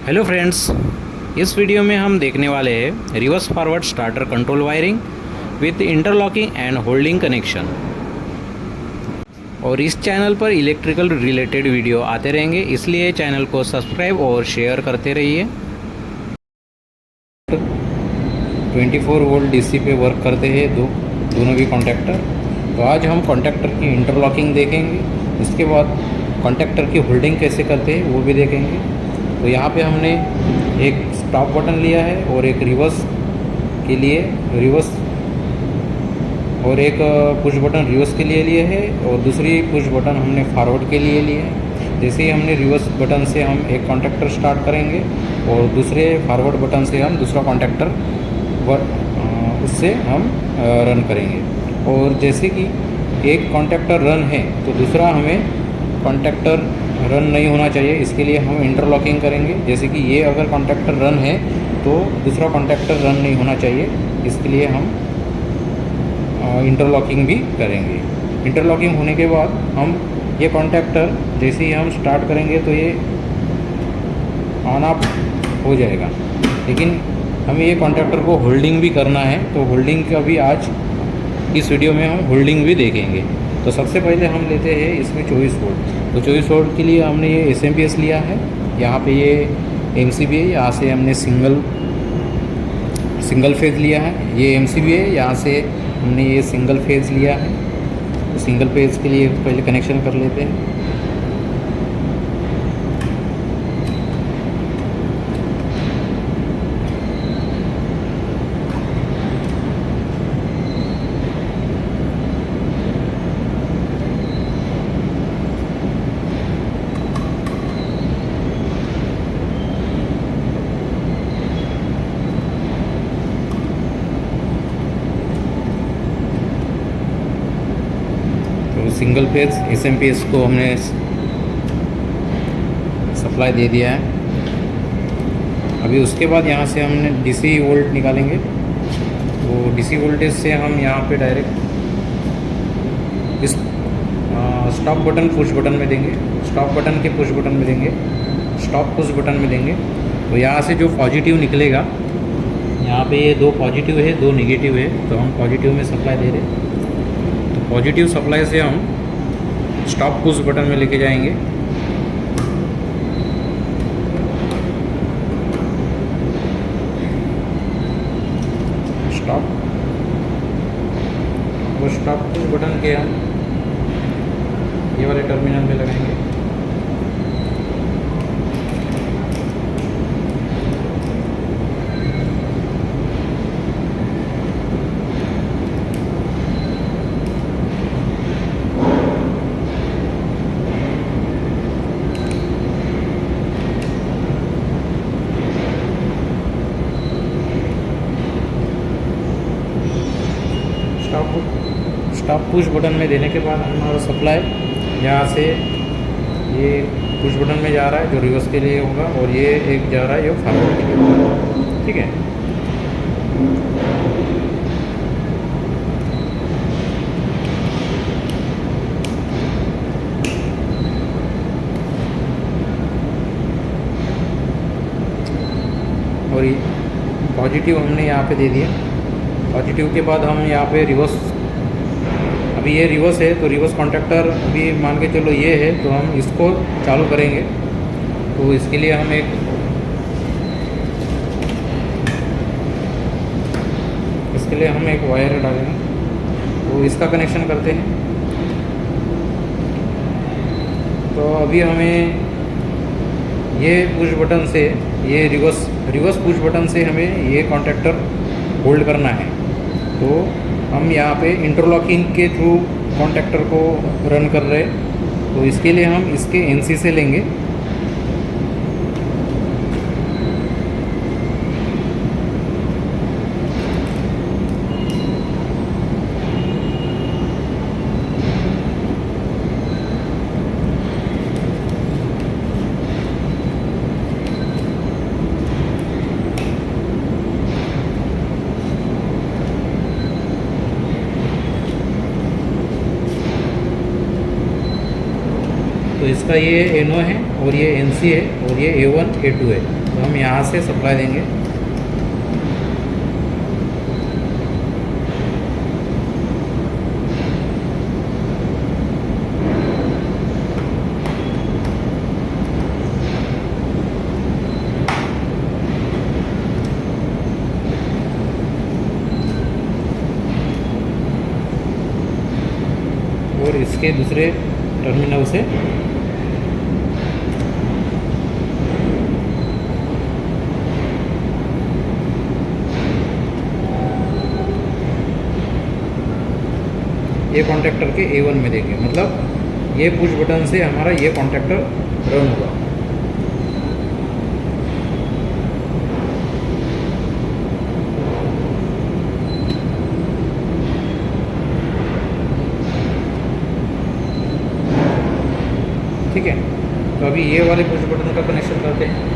Hello friends, इस video में हम देखने वाले हैं reverse forward starter control wiring with interlocking and holding connection. और इस चैनल पर इलेक्ट्रिकल रिलेटेड वीडियो आते रहेंगे, इसलिए चैनल को सब्सक्राइब और शेयर करते रहिए। 24 वोल्ट डीसी पे वर्क करते हैं दोनों भी कॉन्टैक्टर। तो आज हम कॉन्टैक्टर की इंटरलॉकिंग देखेंगे, इसके बाद कॉन्टैक्टर की होल्डिंग कैसे करते हैं वो भी देखेंगे। तो यहाँ पे हमने एक स्टॉप बटन लिया है और एक रिवर्स के लिए और एक पुश बटन रिवर्स के लिए लिए है और दूसरी पुश बटन हमने फॉरवर्ड के लिए लिए है। जैसे ही हमने रिवर्स बटन से हम एक कॉन्टैक्टर स्टार्ट करेंगे और दूसरे फॉरवर्ड बटन से हम दूसरा कॉन्टैक्टर उससे हम रन करेंगे। और जैसे कि एक कॉन्टैक्टर रन है तो दूसरा हमें कॉन्टैक्टर रन नहीं होना चाहिए, इसके लिए हम इंटरलॉकिंग करेंगे। जैसे कि ये अगर कॉन्टैक्टर रन है तो दूसरा कॉन्टैक्टर रन नहीं होना चाहिए, इसके लिए हम इंटरलॉकिंग भी करेंगे। इंटरलॉकिंग होने के बाद हम ये कॉन्टैक्टर जैसे ही हम स्टार्ट करेंगे तो ये ऑन ऑफ हो जाएगा, लेकिन हमें ये कॉन्टैक्टर को होल्डिंग भी करना है। तो होल्डिंग का भी आज इस वीडियो में हम होल्डिंग भी देखेंगे। तो सबसे पहले हम लेते हैं इसमें 24 वोल्ट। तो 24 वोल्ट के लिए हमने ये एसएमपीएस लिया है, यहाँ पे ये एमसीबी है, यहाँ से हमने सिंगल फेज लिया है। ये एमसीबी है, यहाँ से हमने ये सिंगल फेज लिया है। तो सिंगल फेज के लिए पहले कनेक्शन कर लेते हैं। सिंगल फेज एसएमपीएस को हमने सप्लाई दे दिया है। अभी उसके बाद यहाँ से हमने डीसी वोल्ट निकालेंगे। तो डीसी वोल्टेज से हम यहाँ पे डायरेक्ट इस स्टॉप बटन पुश बटन में देंगे, स्टॉप बटन के पुश बटन में देंगे, स्टॉप पुश बटन में देंगे। तो यहाँ से जो पॉजिटिव निकलेगा, यहाँ पे ये 2 पॉजिटिव है 2 नेगेटिव है, तो हम पॉजिटिव में सप्लाई दे रहे हैं। तो पॉजिटिव सप्लाई से हम स्टॉप पुश बटन में लेके जाएंगे। स्टॉप और स्टॉप पुश बटन के हम ये वाले टर्मिनल में लगाएंगे। स्टॉप पुश बटन में देने के बाद हमारा सप्लाई यहाँ से ये पुश बटन में जा रहा है जो रिवर्स के लिए होगा, और ये एक जा रहा है जो फॉरवर्ड के लिए होगा। ठीक है। और ये पॉजिटिव हमने यहाँ पे दे दिया। पॉजिटिव के बाद हम यहाँ पे रिवर्स, अभी ये रिवर्स है तो रिवर्स कॉन्टैक्टर अभी मान के चलो ये है, तो हम इसको चालू करेंगे। तो इसके लिए हम एक वायर डालेंगे, तो इसका कनेक्शन करते हैं। तो अभी हमें ये पुश बटन से ये रिवर्स पुश बटन से हमें ये कॉन्टैक्टर होल्ड करना है। तो हम यहाँ पे इंटरलॉकिंग के थ्रू कॉन्टैक्टर को रन कर रहे हैं। तो इसके लिए हम इसके एनसी से लेंगे। तो इसका ये एनो है और ये एनसी है और ये A1 A2 है। तो हम यहाँ से सप्लाई देंगे। और इसके दूसरे टर्मिनल से ये कॉन्टैक्टर के A1 में देंगे, मतलब ये पुश बटन से हमारा ये कॉन्टैक्टर रन होगा। ठीक है, तो अभी ये वाले पुश बटन का कनेक्शन करते हैं।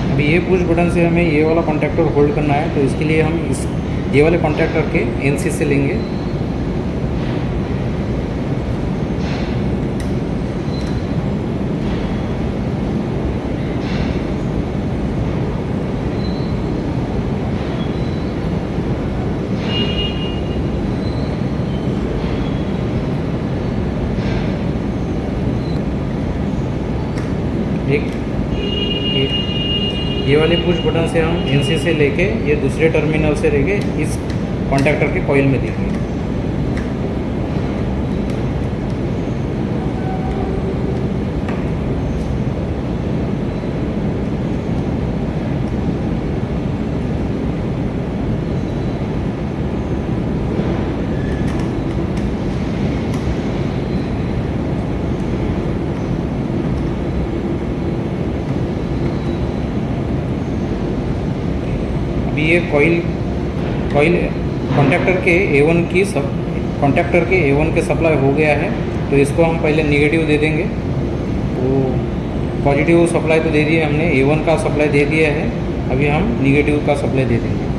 अभी ये पुश बटन से हमें ये वाला कॉन्टैक्टर होल्ड करना है, तो इसके लिए हम ये वाले कॉन्टैक्टर के NC से लेंगे। ये वाले पुश बटन से हम NC से लेके ये दूसरे टर्मिनल से लेके इस कॉन्टैक्टर के कॉइल में देंगे। अभी ये कॉइल कॉन्टैक्टर के A1 के सप्लाई हो गया है, तो इसको हम पहले निगेटिव दे देंगे। तो पॉजिटिव सप्लाई तो दे दिया हमने, A1 का सप्लाई दे दिया है, अभी हम निगेटिव का सप्लाई दे देंगे।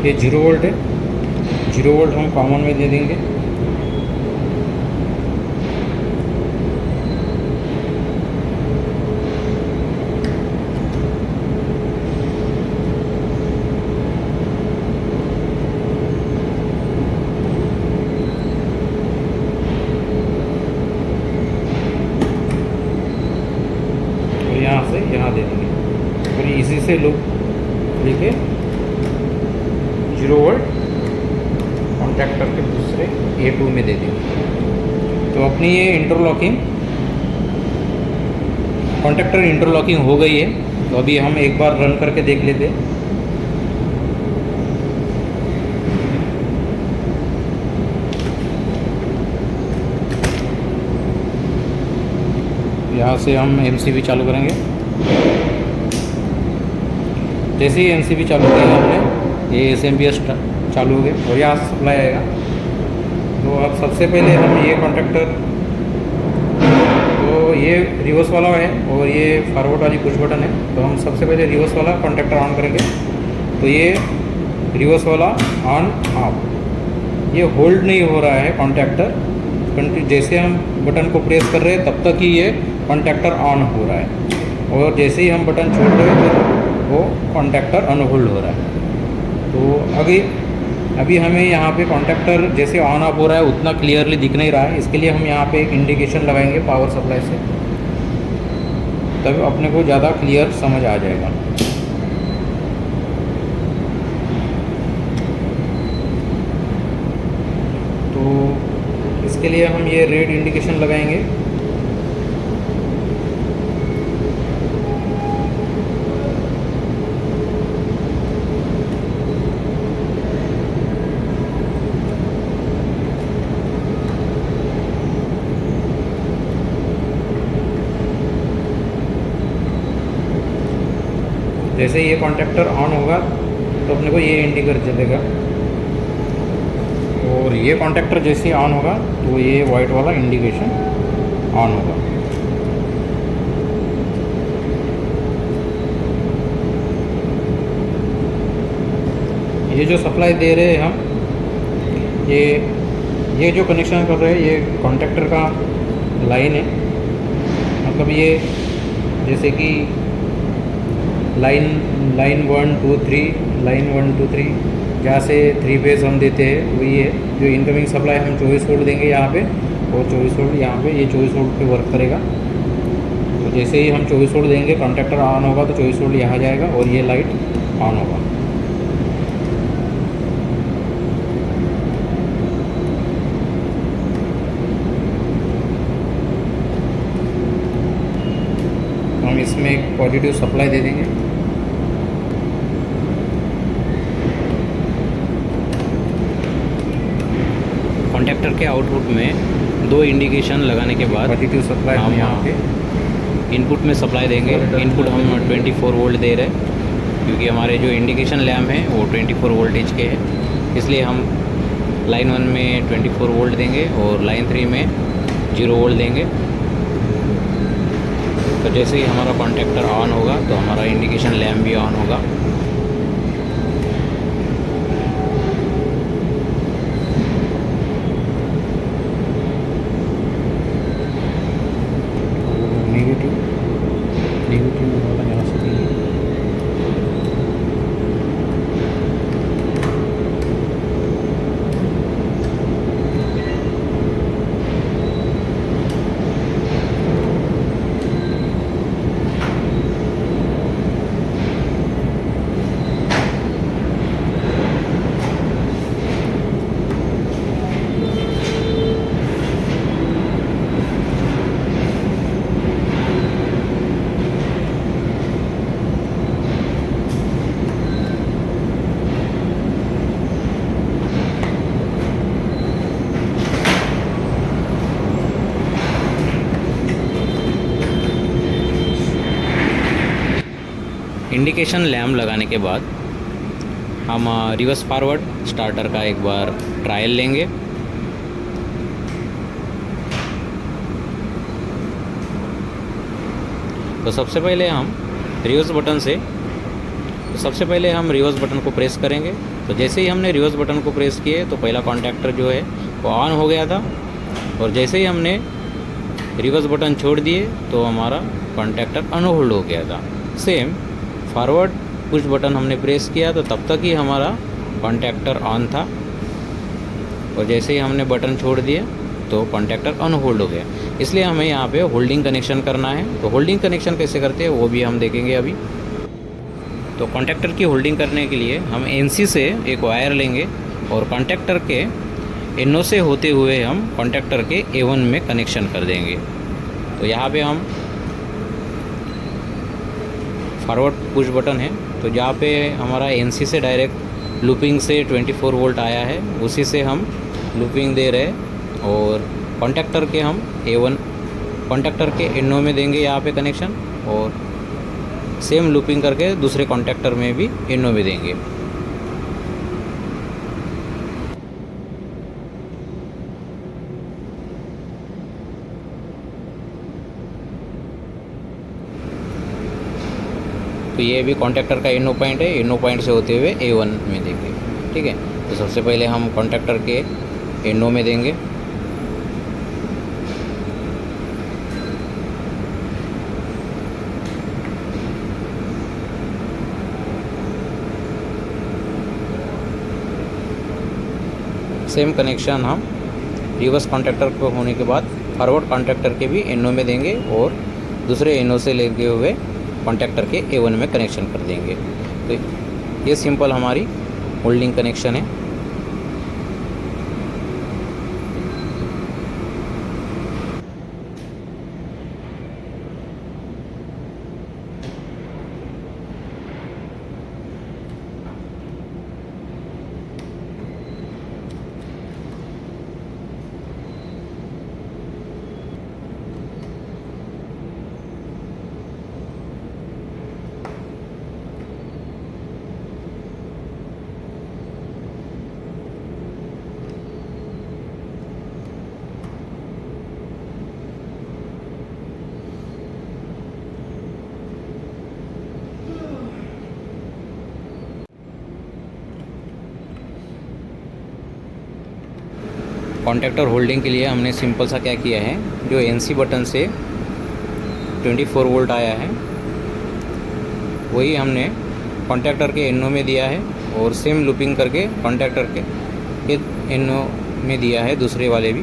ये 0 वोल्ट है, 0 वोल्ट हम कॉमन में दे देंगे। और यहाँ से यहाँ दे देंगे, और इसी से लूप लेके 0 वोल्ट कॉन्टैक्टर के दूसरे A2 में दे देंगे। तो अपनी ये कॉन्टैक्टर इंटरलॉकिंग हो गई है। तो अभी हम एक बार रन करके देख लेते हैं। यहाँ से हम MCB चालू करेंगे। जैसे ही MCB चालू किया हमने, ये SMPS चालू हो गए और यहाँ से सप्लाई आएगा। तो अब सबसे पहले हम ये कॉन्टैक्टर, तो ये रिवर्स वाला है और ये फॉरवर्ड वाली पुश बटन है। तो हम सबसे पहले रिवर्स वाला कॉन्टैक्टर ऑन करेंगे। तो ये रिवर्स वाला ऑन ऑफ, ये होल्ड नहीं हो रहा है कॉन्टैक्टर। जैसे हम बटन को प्रेस कर रहे हैं तब तक ही ये कॉन्टैक्टर ऑन हो रहा है, और जैसे ही हम बटन छोड़ रहे हैं तो वो कॉन्टैक्टर अनहोल्ड हो रहा है। तो अभी हमें यहाँ पे कॉन्टैक्टर जैसे ऑन ऑफ हो रहा है उतना क्लियरली दिख नहीं रहा है। इसके लिए हम यहाँ पे एक इंडिकेशन लगाएंगे पावर सप्लाई से, तब अपने को ज़्यादा क्लियर समझ आ जाएगा। इसके लिए हम ये रेड इंडिकेशन लगाएंगे। जैसे ये कॉन्टैक्टर ऑन होगा तो अपने को ये इंडिकेटर चलेगा, और ये कॉन्टैक्टर जैसे ही ऑन होगा तो ये वाइट वाला इंडिकेशन ऑन होगा। ये जो सप्लाई दे रहे हैं हम, ये जो कनेक्शन कर रहे हैं ये कॉन्टैक्टर का लाइन है। मतलब ये जैसे कि लाइन 1 2 3 लाइन 1 2 3 जहाँ से 3 फेज़ हम देते हैं वही है। जो इनकमिंग सप्लाई हम 24 वोल्ट देंगे यहाँ पे, और 24 वोल्ट यहाँ पे, ये 24 वोल्ट पे वर्क करेगा। तो जैसे ही हम 24 वोल्ट देंगे कॉन्टैक्टर ऑन होगा तो 24 वोल्ट यहाँ जाएगा और ये लाइट ऑन होगा। हम इसमें एक पॉजिटिव सप्लाई दे देंगे। कॉन्टैक्टर के आउटपुट में 2 इंडिकेशन लगाने के बाद पॉजिटिव सप्लाई हम यहाँ पे इनपुट में सप्लाई देंगे। इनपुट हम 24 वोल्ट दे रहे हैं क्योंकि हमारे जो इंडिकेशन लैम्प हैं वो 24 वोल्टेज के हैं, इसलिए हम लाइन 1 में 24 वोल्ट देंगे और लाइन 3 में 0 वोल्ट देंगे। तो जैसे ही हमारा कॉन्टैक्टर ऑन होगा तो हमारा इंडिकेशन लैम्प भी ऑन होगा। नेगेटिव वाला यहाँ से भी इंडिकेशन लैम्प लगाने के बाद हम रिवर्स फॉरवर्ड स्टार्टर का एक बार ट्रायल लेंगे। तो सबसे पहले हम रिवर्स बटन को प्रेस करेंगे। तो जैसे ही हमने रिवर्स बटन को प्रेस किए तो पहला कॉन्टैक्टर जो है वो ऑन हो गया था, और जैसे ही हमने रिवर्स बटन छोड़ दिए तो हमारा कॉन्टैक्टर अनहोल्ड हो गया था। सेम फॉरवर्ड पुश बटन हमने प्रेस किया तो तब तक ही हमारा कॉन्टैक्टर ऑन था, और जैसे ही हमने बटन छोड़ दिए तो कॉन्टैक्टर अनहोल्ड हो गया। इसलिए हमें यहाँ पे होल्डिंग कनेक्शन करना है। तो होल्डिंग कनेक्शन कैसे करते हैं वो भी हम देखेंगे अभी। तो कॉन्टैक्टर की होल्डिंग करने के लिए हम एनसी से एक वायर लेंगे और कॉन्टैक्टर के NO से होते हुए हम कॉन्टैक्टर के A1 में कनेक्शन कर देंगे। तो यहाँ पे हम फॉरवर्ड पुश बटन है, तो जहाँ पे हमारा NC से डायरेक्ट लूपिंग से 24 वोल्ट आया है उसी से हम लूपिंग दे रहे हैं, और कॉन्टैक्टर के हम A1 कॉन्टैक्टर के NO में देंगे यहाँ पे कनेक्शन, और सेम लूपिंग करके दूसरे कॉन्टैक्टर में भी NO में देंगे। तो ये भी कॉन्टैक्टर का NO पॉइंट है, NO पॉइंट से होते हुए A1 में देंगे। ठीक है, तो सबसे पहले हम कॉन्टैक्टर के NO में देंगे। सेम कनेक्शन हम रिवर्स कॉन्टैक्टर को होने के बाद फॉरवर्ड कॉन्टैक्टर के भी NO में देंगे, और दूसरे NO से लेते हुए कॉन्टैक्टर के A1 में कनेक्शन कर देंगे। तो ये सिंपल हमारी होल्डिंग कनेक्शन है। कॉन्टैक्टर होल्डिंग के लिए हमने सिंपल सा क्या किया है, जो NC बटन से 24 वोल्ट आया है वही हमने कॉन्टैक्टर के NO में दिया है, और सेम लूपिंग करके कॉन्टैक्टर के NO में दिया है दूसरे वाले भी,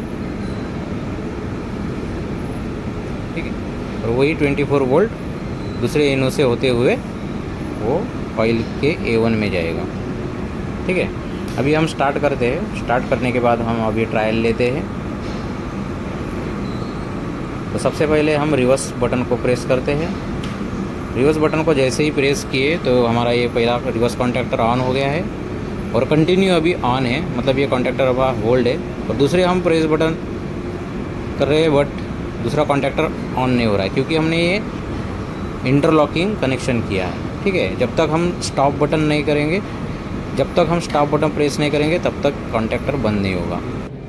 ठीक है। और वही 24 वोल्ट दूसरे NO से होते हुए वो कॉइल के A1 में जाएगा, ठीक है। अभी हम स्टार्ट करते हैं। स्टार्ट करने के बाद हम अभी ट्रायल लेते हैं। तो सबसे पहले हम रिवर्स बटन को प्रेस करते हैं। रिवर्स बटन को जैसे ही प्रेस किए तो हमारा ये पहला रिवर्स कॉन्टैक्टर ऑन हो गया है और कंटिन्यू अभी ऑन है, मतलब ये कॉन्टैक्टर अब होल्ड है। और दूसरे हम प्रेस बटन कर रहे हैं बट दूसरा कॉन्टैक्टर ऑन नहीं हो रहा है, क्योंकि हमने ये इंटरलॉकिंग कनेक्शन किया है, ठीक है। जब तक हम स्टॉप बटन नहीं करेंगे, जब तक हम स्टॉप बटन प्रेस नहीं करेंगे तब तक कॉन्टैक्टर बंद नहीं होगा।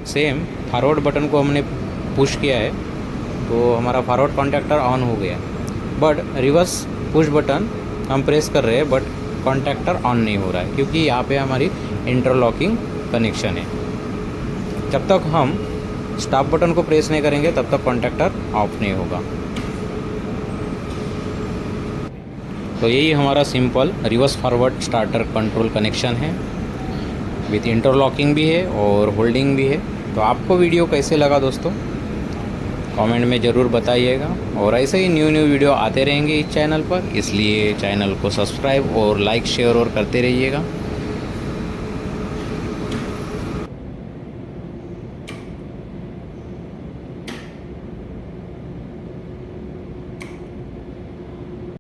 सेम फॉरवर्ड बटन को हमने पुश किया है तो हमारा फॉरवर्ड कॉन्टैक्टर ऑन हो गया, बट रिवर्स पुश बटन हम प्रेस कर रहे हैं बट कॉन्टैक्टर ऑन नहीं हो रहा है, क्योंकि यहाँ पे हमारी इंटरलॉकिंग कनेक्शन है। जब तक हम स्टॉप बटन को प्रेस नहीं करेंगे तब तक कॉन्टैक्टर ऑफ नहीं होगा। तो यही हमारा simple reverse forward starter control connection है, विथ इंटरलॉकिंग भी है और होल्डिंग भी है। तो आपको वीडियो कैसे लगा दोस्तों, कमेंट में ज़रूर बताइएगा। और ऐसे ही न्यू वीडियो आते रहेंगे इस चैनल पर, इसलिए चैनल को सब्सक्राइब और लाइक शेयर और करते रहिएगा।